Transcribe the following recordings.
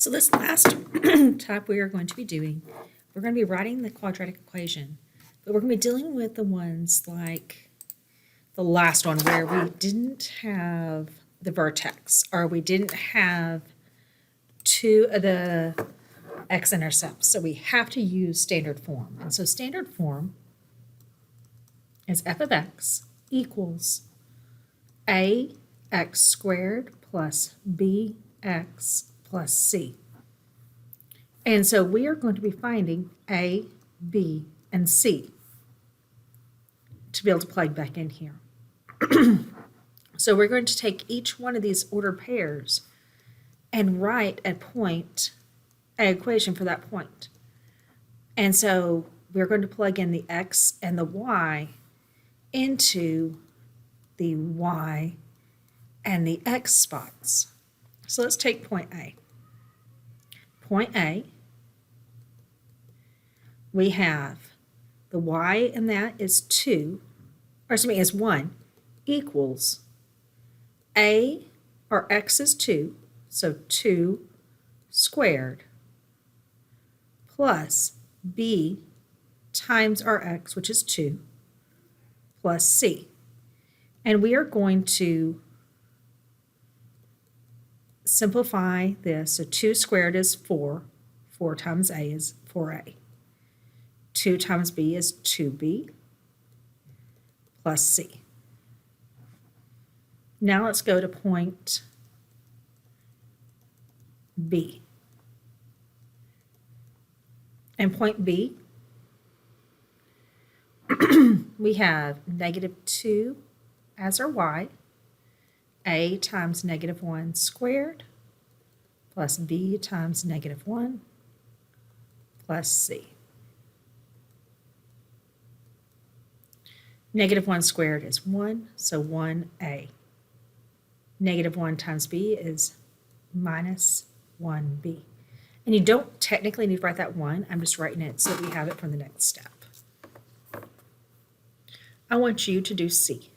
So this last type we are going to be doing, we're going to be writing the quadratic equation, but we're going to be dealing with the ones like the last one where we didn't have the vertex or we didn't have two of the x-intercepts. So we have to use standard form. And so standard form is f of x equals ax squared plus bx plus c. And so we are going to be finding a, b, and c to be able to plug back in here. So we're going to take each one of these ordered pairs and write an equation for that point. And so we're going to plug in the x and the y into the y and the x spots. So let's take point A. Point A, we have the y in that is 1 equals a, or x is 2, so 2 squared plus b times our x, which is 2, plus c. And we are going to simplify this. So 2 squared is 4. 4 times a is 4a. 2 times b is 2b plus c. Now let's go to point B. And point B, we have -2 as our y, a times -1 squared plus b times -1 plus c. -1 squared is 1, so 1a. -1 times b is -1b. And you don't technically need to write that 1. I'm just writing it so that we have it from the next step. I want you to do C.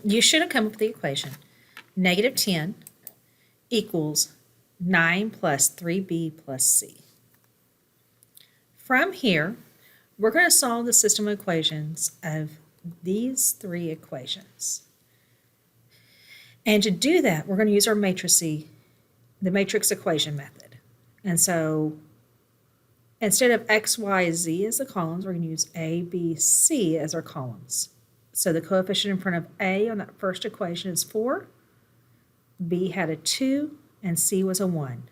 You should have come up with the equation. -10 equals 9 plus 3b plus c. From here, we're going to solve the system of equations of these three equations. And to do that, we're going to use our the matrix equation method. And so instead of x, y, z as the columns, we're going to use a, b, c as our columns. So the coefficient in front of a on that first equation is 4, b had a 2, and c was a 1.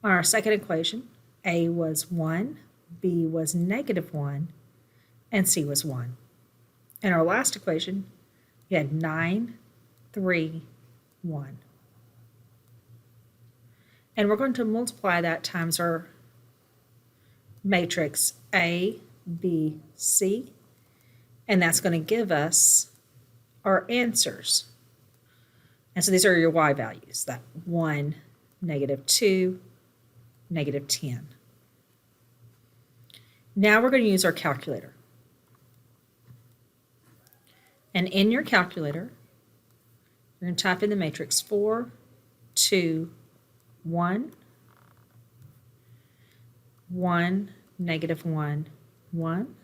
On our second equation, a was 1, b was -1, and c was 1. In our last equation, we had 9, 3, 1. And we're going to multiply that times our matrix A, B, C, and that's going to give us our answers. And so these are your y values, that 1, -2, -10. Now we're going to use our calculator. And in your calculator, you're going to type in the matrix 4, 2, 1, 1, -1, 1,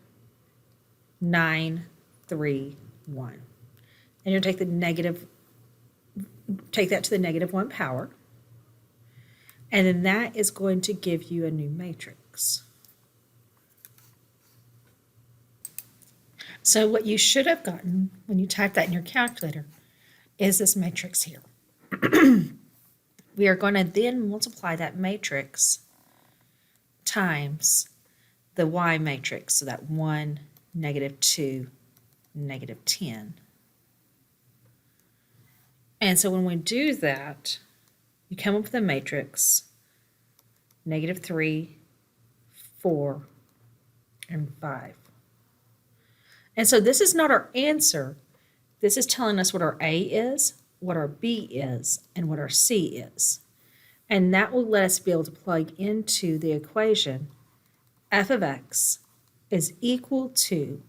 9, 3, 1. And you'll take that to the -1 power. And then that is going to give you a new matrix. So what you should have gotten when you type that in your calculator is this matrix here. We are going to then multiply that matrix times the y matrix, so that 1, -2, -10. And so when we do that, you come up with a matrix, -3, 4, and 5. And so this is not our answer. This is telling us what our A is, what our B is, and what our C is. And that will let us be able to plug into the equation f of x is equal to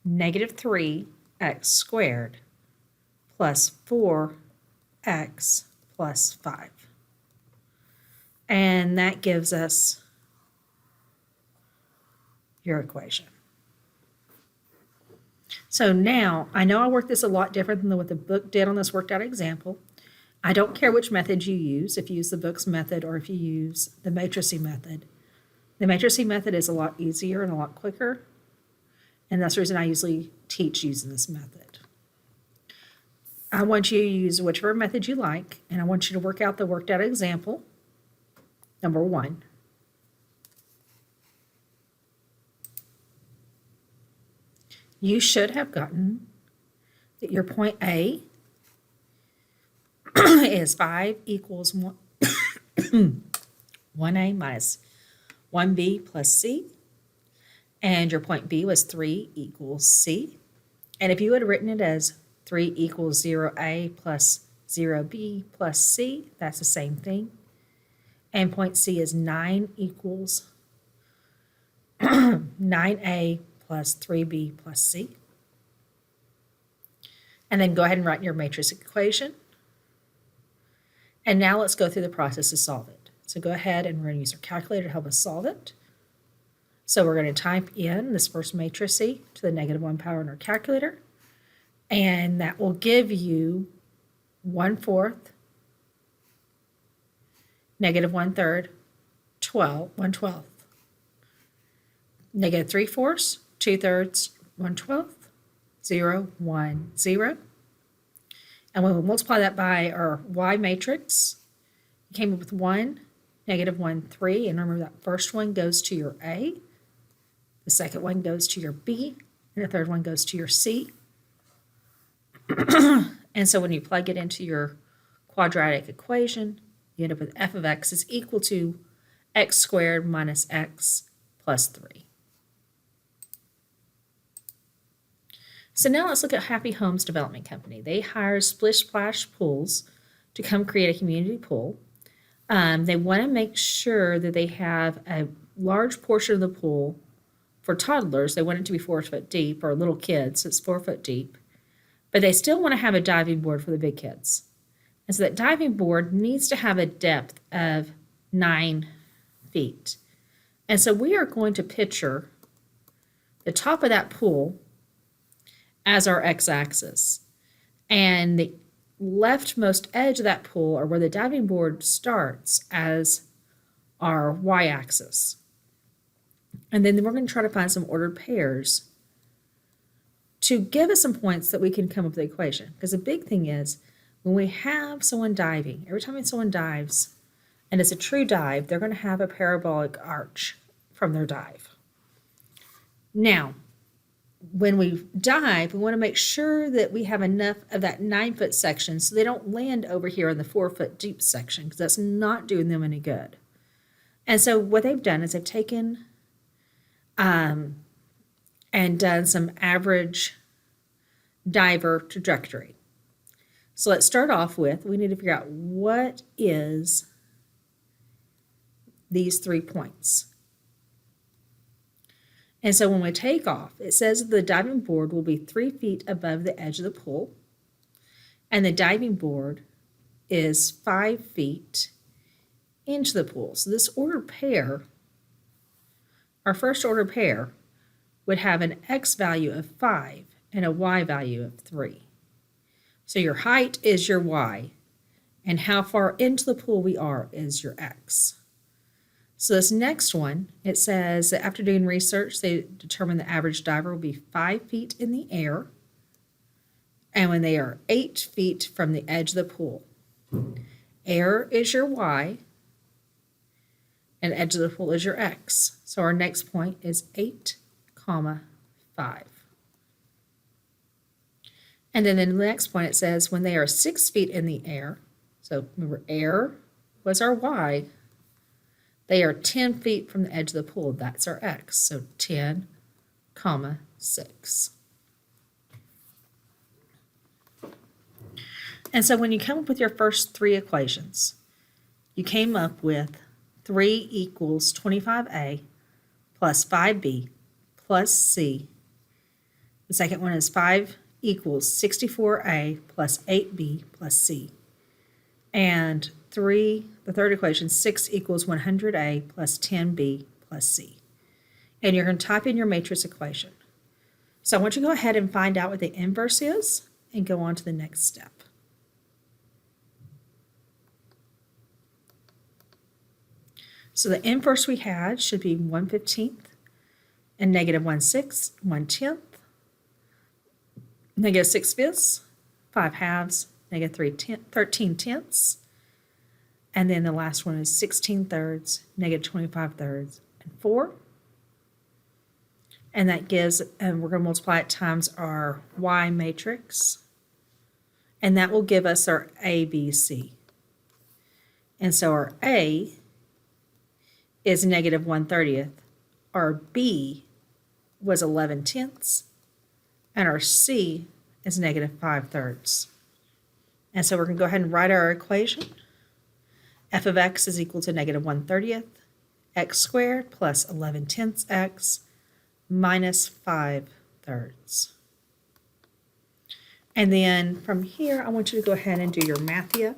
negative 3x squared plus 4x plus 5. And that gives us your equation. So now, I know I worked this a lot different than what the book did on this worked out example. I don't care which method you use, if you use the book's method or if you use the matrices method. The matrices method is a lot easier and a lot quicker, and that's the reason I usually teach using this method. I want you to use whichever method you like, and I want you to work out the worked out example, number 1. You should have gotten that your point A is 5 equals 1, 1A minus 1B plus C. And your point B was 3 equals C. And if you had written it as 3 equals 0A plus 0B plus C, that's the same thing. And point C is 9 equals 9A plus 3B plus C. And then go ahead and write your matrix equation. And now let's go through the process to solve it. So go ahead and we're going to use our calculator to help us solve it. So we're going to type in this first matrix to the -1 power in our calculator. And that will give you 1/4, -1/3, 1/12. -3/4, 2/3, 1/12, 0, 1, 0. And when we multiply that by our y matrix, you came up with 1, -1, 3. And remember that first one goes to your A, the second one goes to your B, and the third one goes to your C. And so when you plug it into your quadratic equation, you end up with f of x is equal to x squared minus x plus 3. So now let's look at Happy Homes Development Company. They hire Splish Splash Pools to come create a community pool. They want to make sure that they have a large portion of the pool for toddlers. They want it to be 4 foot deep, or little kids, so it's 4 foot deep. But they still want to have a diving board for the big kids. And so that diving board needs to have a depth of 9 feet. And so we are going to picture the top of that pool as our x-axis. And the leftmost edge of that pool, or where the diving board starts, as our y-axis. And then we're going to try to find some ordered pairs to give us some points that we can come up with the equation. Because the big thing is, when we have someone diving, every time someone dives, and it's a true dive, they're going to have a parabolic arch from their dive. Now, when we dive, we want to make sure that we have enough of that 9 foot section so they don't land over here in the 4 foot deep section, because that's not doing them any good. And so what they've done is they've taken and done some average diver trajectory. So let's start off with, we need to figure out what is these 3 points. And so when we take off, it says the diving board will be 3 feet above the edge of the pool, and the diving board is 5 feet into the pool. So this ordered pair, our first ordered pair, would have an x value of 5 and a y value of 3. So your height is your y, and how far into the pool we are is your x. So this next one, it says that after doing research, they determined the average diver will be 5 feet in the air, and when they are 8 feet from the edge of the pool. Air is your y, and edge of the pool is your x. So our next point is 8, 5. And then in the next point, it says when they are 6 feet in the air, so remember air was our y, they are 10 feet from the edge of the pool. That's our x. So 10, 6. And so when you come up with your first 3 equations, you came up with 3 equals 25a plus 5b plus c. The second one is 5 equals 64a plus 8b plus c. And the third equation, 6 equals 100a plus 10b plus c. And you're going to type in your matrix equation. So I want you to go ahead and find out what the inverse is and go on to the next step. So the inverse we had should be 1/15 and negative 1/6, 1/10, negative 6/5, 5 halves, negative 13/10, and then the last one is 16/3, negative 25/3, and 4. And that gives, and we're going to multiply it times our Y matrix, and that will give us our ABC. And so our A is negative 1/30, our B was 11/10, and our C is negative 5/3. And so we're going to go ahead and write our equation. F of x is equal to negative 1/30, x squared plus 11/10 x minus 5/3. And then from here, I want you to go ahead and do your Mathia.